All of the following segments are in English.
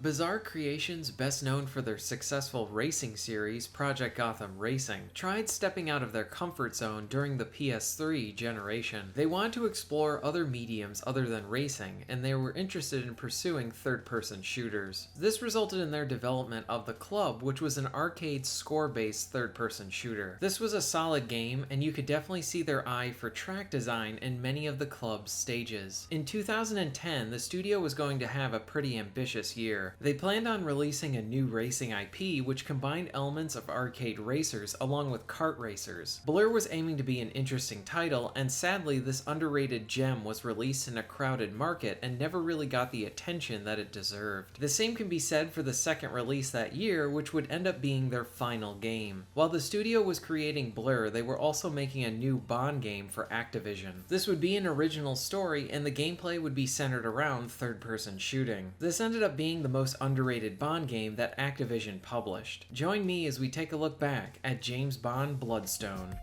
Bizarre Creations, best known for their successful racing series, Project Gotham Racing, tried stepping out of their comfort zone during the PS3 generation. They wanted to explore other mediums other than racing, and they were interested in pursuing third-person shooters. This resulted in their development of The Club, which was an arcade score-based third-person shooter. This was a solid game, and you could definitely see their eye for track design in many of the club's stages. In 2010, the studio was going to have a pretty ambitious year. They planned on releasing a new racing IP which combined elements of arcade racers along with kart racers. Blur was aiming to be an interesting title, and sadly this underrated gem was released in a crowded market and never really got the attention that it deserved. The same can be said for the second release that year, which would end up being their final game. While the studio was creating Blur, they were also making a new Bond game for Activision. This would be an original story, and the gameplay would be centered around third-person shooting. This ended up being the most underrated Bond game that Activision published. Join me as we take a look back at James Bond Bloodstone.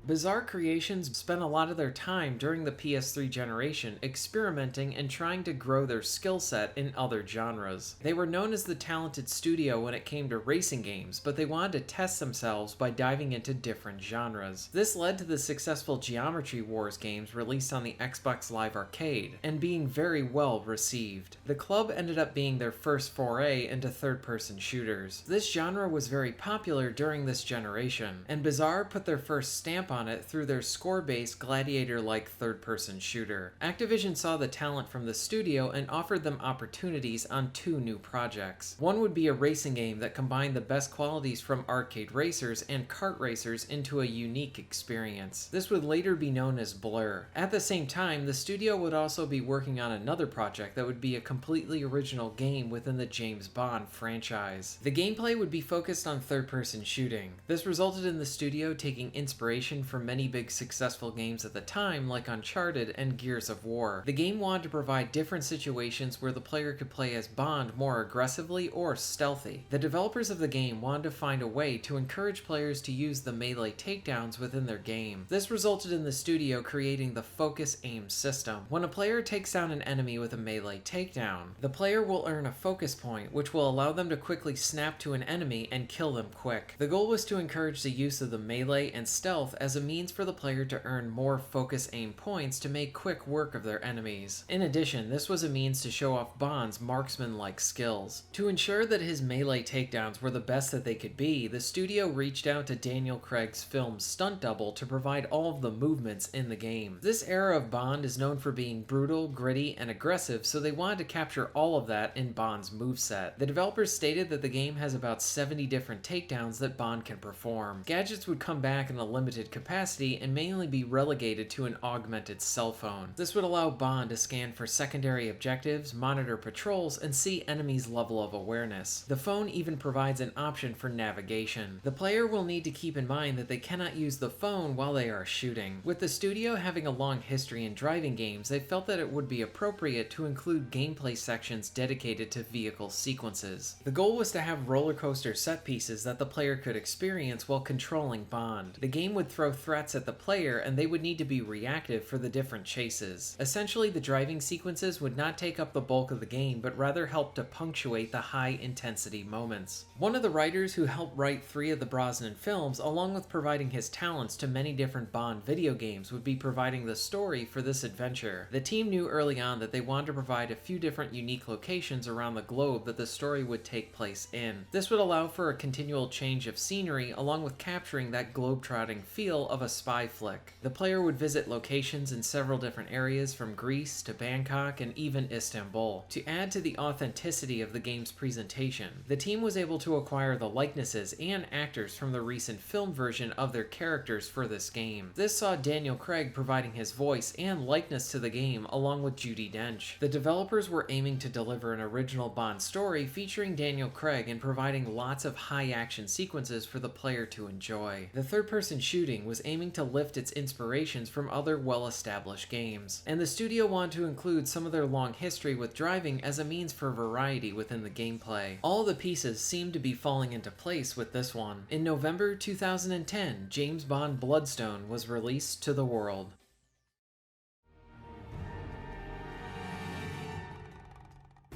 Bizarre Creations spent a lot of their time during the PS3 generation experimenting and trying to grow their skill set in other genres. They were known as the talented studio when it came to racing games, but they wanted to test themselves by diving into different genres. This led to the successful Geometry Wars games released on the Xbox Live Arcade, and being very well received. The Club ended up being their first foray into third-person shooters. This genre was very popular during this generation, and Bizarre put their first stamp on it through their score-based gladiator-like third-person shooter. Activision saw the talent from the studio and offered them opportunities on two new projects. One would be a racing game that combined the best qualities from arcade racers and kart racers into a unique experience. This would later be known as Blur. At the same time, the studio would also be working on another project that would be a completely original game within the James Bond franchise. The gameplay would be focused on third-person shooting. This resulted in the studio taking inspiration from many big successful games at the time like Uncharted and Gears of War. The game wanted to provide different situations where the player could play as Bond more aggressively or stealthy. The developers of the game wanted to find a way to encourage players to use the melee takedowns within their game. This resulted in the studio creating the focus aim system. When a player takes down an enemy with a melee takedown, the player will earn a focus point which will allow them to quickly snap to an enemy and kill them quick. The goal was to encourage the use of the melee and stealth as a means for the player to earn more focus aim points to make quick work of their enemies. In addition, this was a means to show off Bond's marksman-like skills. To ensure that his melee takedowns were the best that they could be, the studio reached out to Daniel Craig's film stunt double to provide all of the movements in the game. This era of Bond is known for being brutal, gritty, and aggressive, so they wanted to capture all of that in Bond's moveset. The developers stated that the game has about 70 different takedowns that Bond can perform. Gadgets would come back in a limited capacity and mainly be relegated to an augmented cell phone. This would allow Bond to scan for secondary objectives, monitor patrols, and see enemies' level of awareness. The phone even provides an option for navigation. The player will need to keep in mind that they cannot use the phone while they are shooting. With the studio having a long history in driving games, they felt that it would be appropriate to include gameplay sections dedicated to vehicle sequences. The goal was to have roller coaster set pieces that the player could experience while controlling Bond. The game would throw threats at the player, and they would need to be reactive for the different chases. Essentially, the driving sequences would not take up the bulk of the game, but rather help to punctuate the high-intensity moments. One of the writers who helped write 3 of the Brosnan films, along with providing his talents to many different Bond video games, would be providing the story for this adventure. The team knew early on that they wanted to provide a few different unique locations around the globe that the story would take place in. This would allow for a continual change of scenery, along with capturing that globe-trotting feel feel of a spy flick. The player would visit locations in several different areas from Greece to Bangkok and even Istanbul. To add to the authenticity of the game's presentation, the team was able to acquire the likenesses and actors from the recent film version of their characters for this game. This saw Daniel Craig providing his voice and likeness to the game along with Judi Dench. The developers were aiming to deliver an original Bond story featuring Daniel Craig and providing lots of high action sequences for the player to enjoy. The third-person shooting was aiming to lift its inspirations from other well-established games, and the studio wanted to include some of their long history with driving as a means for variety within the gameplay. All the pieces seemed to be falling into place with this one. In November 2010, James Bond Bloodstone was released to the world.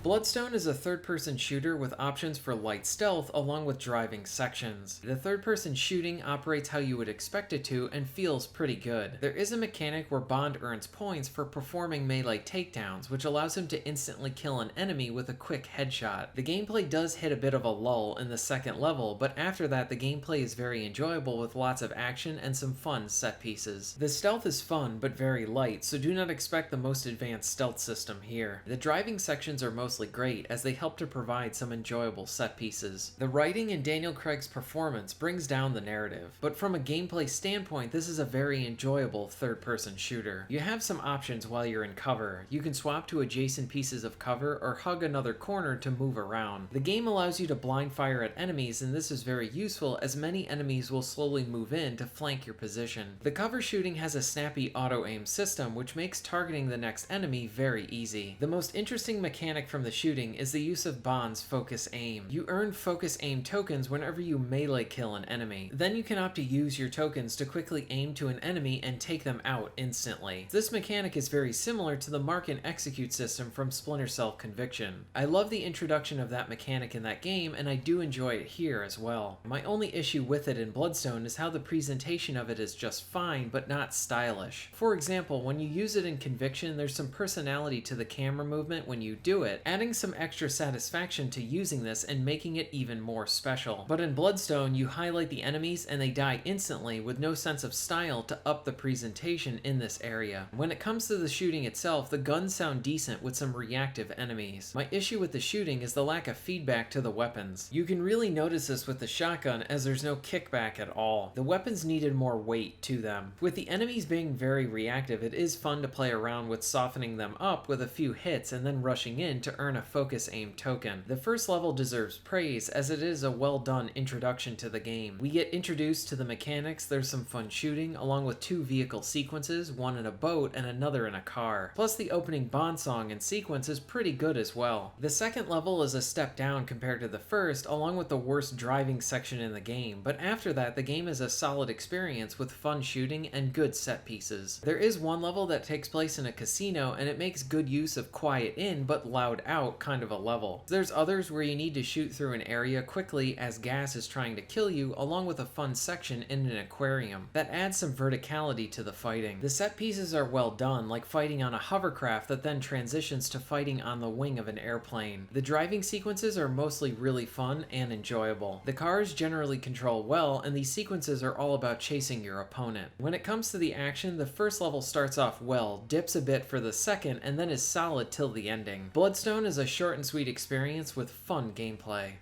Bloodstone is a third-person shooter with options for light stealth along with driving sections. The third-person shooting operates how you would expect it to and feels pretty good. There is a mechanic where Bond earns points for performing melee takedowns, which allows him to instantly kill an enemy with a quick headshot. The gameplay does hit a bit of a lull in the second level, but after that the gameplay is very enjoyable with lots of action and some fun set pieces. The stealth is fun but very light, so do not expect the most advanced stealth system here. The driving sections are mostly great as they help to provide some enjoyable set pieces. The writing and Daniel Craig's performance brings down the narrative, but from a gameplay standpoint this is a very enjoyable third-person shooter. You have some options while you're in cover. You can swap to adjacent pieces of cover or hug another corner to move around. The game allows you to blind fire at enemies, and this is very useful as many enemies will slowly move in to flank your position. The cover shooting has a snappy auto-aim system which makes targeting the next enemy very easy. The most interesting mechanic from the shooting is the use of Bond's focus aim. You earn focus aim tokens whenever you melee kill an enemy. Then you can opt to use your tokens to quickly aim to an enemy and take them out instantly. This mechanic is very similar to the mark and execute system from Splinter Cell Conviction. I love the introduction of that mechanic in that game, and I do enjoy it here as well. My only issue with it in Bloodstone is how the presentation of it is just fine but not stylish. For example, when you use it in Conviction, there's some personality to the camera movement when you do it, adding some extra satisfaction to using this and making it even more special. But in Bloodstone, you highlight the enemies and they die instantly with no sense of style to up the presentation in this area. When it comes to the shooting itself, the guns sound decent with some reactive enemies. My issue with the shooting is the lack of feedback to the weapons. You can really notice this with the shotgun as there's no kickback at all. The weapons needed more weight to them. With the enemies being very reactive, it is fun to play around with softening them up with a few hits and then rushing in to earn a focus aim token. The first level deserves praise as it is a well done introduction to the game. We get introduced to the mechanics, there's some fun shooting along with two vehicle sequences, one in a boat and another in a car. Plus the opening Bond song and sequence is pretty good as well. The second level is a step down compared to the first along with the worst driving section in the game, but after that the game is a solid experience with fun shooting and good set pieces. There is one level that takes place in a casino and it makes good use of quiet in but loud out kind of a level. There's others where you need to shoot through an area quickly as gas is trying to kill you, along with a fun section in an aquarium. That adds some verticality to the fighting. The set pieces are well done, like fighting on a hovercraft that then transitions to fighting on the wing of an airplane. The driving sequences are mostly really fun and enjoyable. The cars generally control well, and these sequences are all about chasing your opponent. When it comes to the action, the first level starts off well, dips a bit for the second, and then is solid till the ending. Bloodstone is a short and sweet experience with fun gameplay.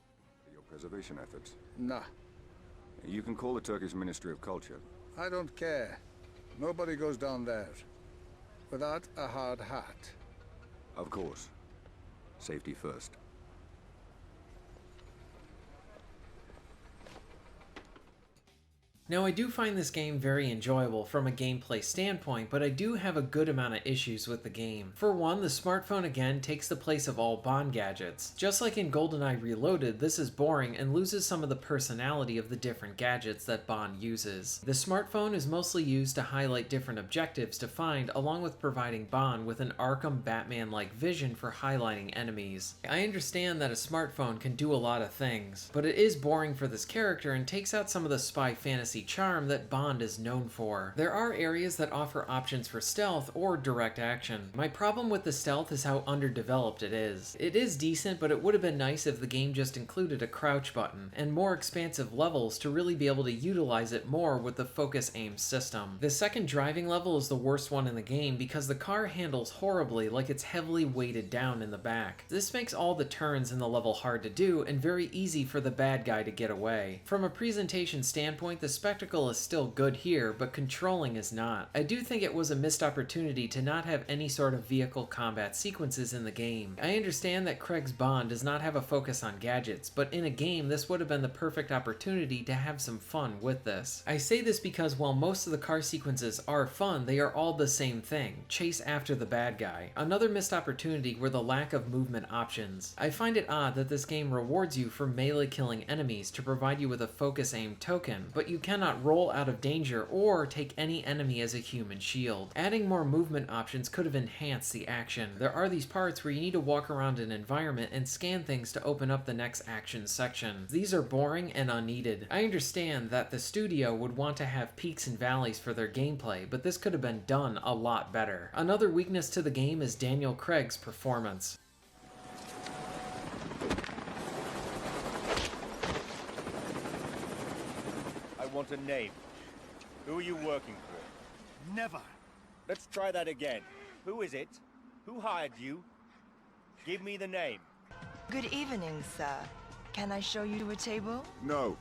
Your preservation efforts? Nah, You can call the Turkish Ministry of Culture. I don't care. Nobody goes down there without a hard hat. Of course. Safety first. Now, I do find this game very enjoyable from a gameplay standpoint, but I do have a good amount of issues with the game. For one, the smartphone again takes the place of all Bond gadgets. Just like in GoldenEye Reloaded, this is boring and loses some of the personality of the different gadgets that Bond uses. The smartphone is mostly used to highlight different objectives to find, along with providing Bond with an Arkham Batman-like vision for highlighting enemies. I understand that a smartphone can do a lot of things, but it is boring for this character and takes out some of the spy fantasy fantasy charm that Bond is known for. There are areas that offer options for stealth or direct action. My problem with the stealth is how underdeveloped it is. It is decent, but it would have been nice if the game just included a crouch button and more expansive levels to really be able to utilize it more with the focus aim system. The second driving level is the worst one in the game because the car handles horribly, like it's heavily weighted down in the back. This makes all the turns in the level hard to do and very easy for the bad guy to get away. From a presentation standpoint, the spectacle is still good here, but controlling is not. I do think it was a missed opportunity to not have any sort of vehicle combat sequences in the game. I understand that Craig's Bond does not have a focus on gadgets, but in a game this would have been the perfect opportunity to have some fun with this. I say this because while most of the car sequences are fun, they are all the same thing: chase after the bad guy. Another missed opportunity were the lack of movement options. I find it odd that this game rewards you for melee killing enemies to provide you with a focus aim token, but you cannot roll out of danger or take any enemy as a human shield. Adding more movement options could have enhanced the action. There are these parts where you need to walk around an environment and scan things to open up the next action section. These are boring and unneeded. I understand that the studio would want to have peaks and valleys for their gameplay, but this could have been done a lot better. Another weakness to the game is Daniel Craig's performance. I want a name. Who are you working for? Never. Let's try that again. Who is it? Who hired you? Give me the name. Good evening, sir. Can I show you to a table? No.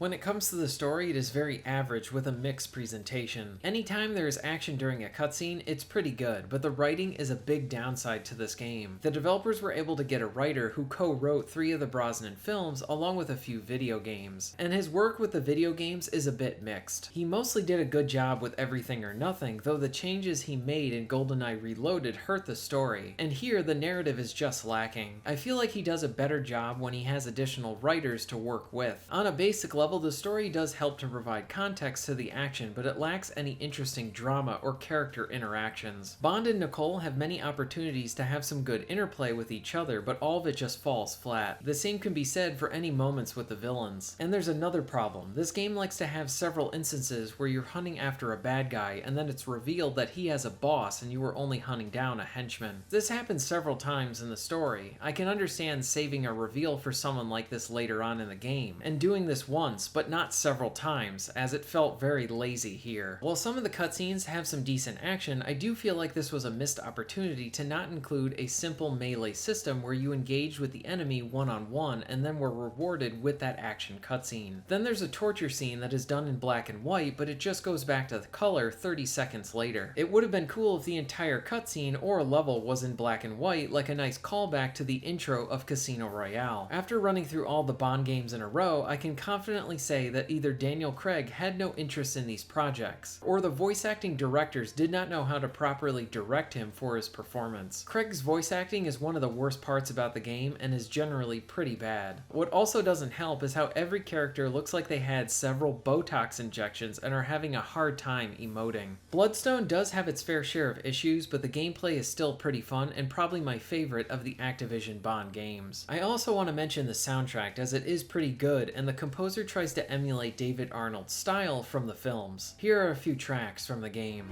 When it comes to the story, it is very average with a mixed presentation. Anytime there is action during a cutscene, it's pretty good, but the writing is a big downside to this game. The developers were able to get a writer who co-wrote 3 of the Brosnan films along with a few video games, and his work with the video games is a bit mixed. He mostly did a good job with Everything or Nothing, though the changes he made in GoldenEye Reloaded hurt the story, and here the narrative is just lacking. I feel like he does a better job when he has additional writers to work with. On a basic level, the story does help to provide context to the action, but it lacks any interesting drama or character interactions. Bond and Nicole have many opportunities to have some good interplay with each other, but all of it just falls flat. The same can be said for any moments with the villains. And there's another problem. This game likes to have several instances where you're hunting after a bad guy, and then it's revealed that he has a boss and you were only hunting down a henchman. This happens several times in the story. I can understand saving a reveal for someone like this later on in the game, and doing this once, but not several times, as it felt very lazy here. While some of the cutscenes have some decent action, I do feel like this was a missed opportunity to not include a simple melee system where you engaged with the enemy one-on-one and then were rewarded with that action cutscene. Then there's a torture scene that is done in black and white, but it just goes back to the color 30 seconds later. It would have been cool if the entire cutscene or level was in black and white, like a nice callback to the intro of Casino Royale. After running through all the Bond games in a row, I can confidently say that either Daniel Craig had no interest in these projects, or the voice acting directors did not know how to properly direct him for his performance. Craig's voice acting is one of the worst parts about the game and is generally pretty bad. What also doesn't help is how every character looks like they had several Botox injections and are having a hard time emoting. Bloodstone does have its fair share of issues, but the gameplay is still pretty fun and probably my favorite of the Activision Bond games. I also want to mention the soundtrack, as it is pretty good and the composer tries to emulate David Arnold's style from the films. Here are a few tracks from the game.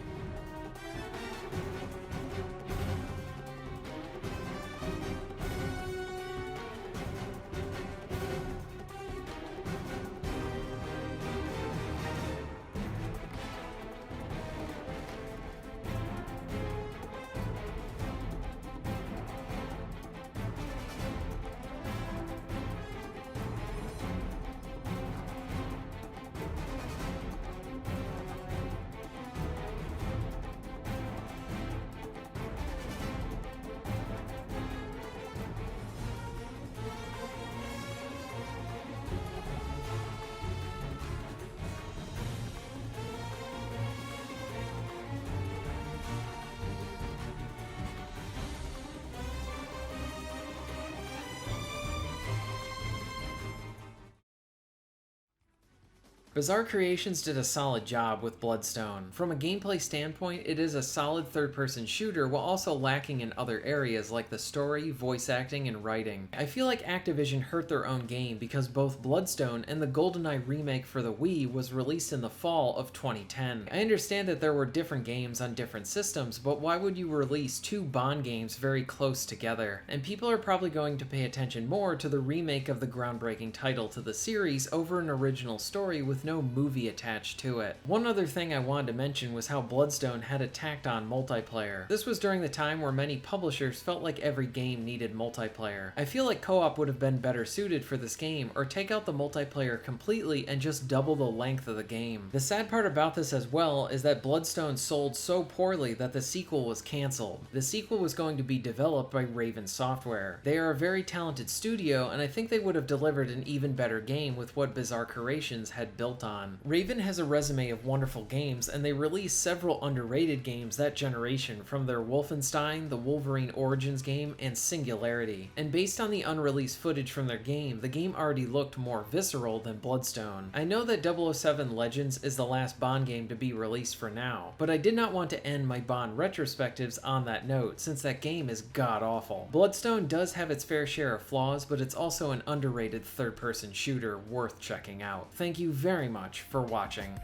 Bizarre Creations did a solid job with Bloodstone. From a gameplay standpoint, it is a solid third-person shooter while also lacking in other areas like the story, voice acting, and writing. I feel like Activision hurt their own game because both Bloodstone and the GoldenEye remake for the Wii was released in the fall of 2010. I understand that there were different games on different systems, but why would you release two Bond games very close together? And people are probably going to pay attention more to the remake of the groundbreaking title to the series over an original story with no movie attached to it. One other thing I wanted to mention was how Bloodstone had a tacked on multiplayer. This was during the time where many publishers felt like every game needed multiplayer. I feel like co-op would have been better suited for this game, or take out the multiplayer completely and just double the length of the game. The sad part about this as well is that Bloodstone sold so poorly that the sequel was cancelled. The sequel was going to be developed by Raven Software. They are a very talented studio, and I think they would have delivered an even better game with what Bizarre Creations had built on. Raven has a resume of wonderful games, and they released several underrated games that generation, from their Wolfenstein, the Wolverine Origins game, and Singularity. And based on the unreleased footage from their game, the game already looked more visceral than Bloodstone. I know that 007 Legends is the last Bond game to be released for now, but I did not want to end my Bond retrospectives on that note, since that game is god-awful. Bloodstone does have its fair share of flaws, but it's also an underrated third-person shooter worth checking out. Thank you very much for watching.